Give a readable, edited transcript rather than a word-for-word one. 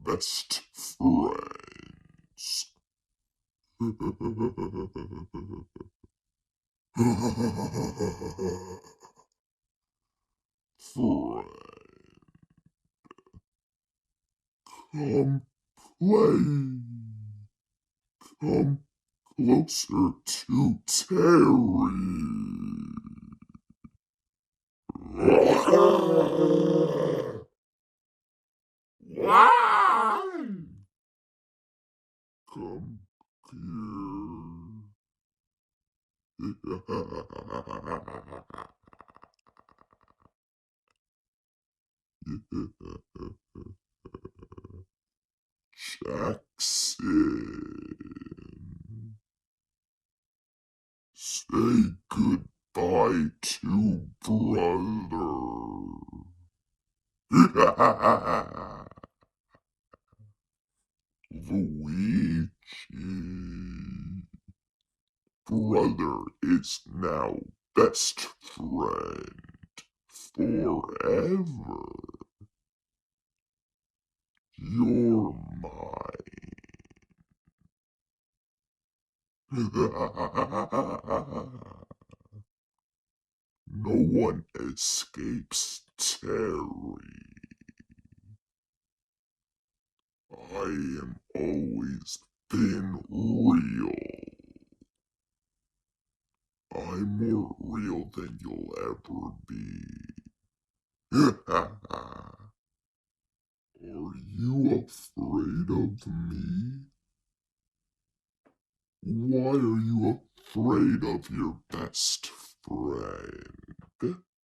best friends. Friend, come play. Come closer to Terry. Come here. Jackson, say goodbye to brother. Luigi, brother is now best friend forever. You're mine. No one escapes Terry. I am always been real. I'm more real than you'll ever be. Are you afraid of me? Why are you afraid of your best friend?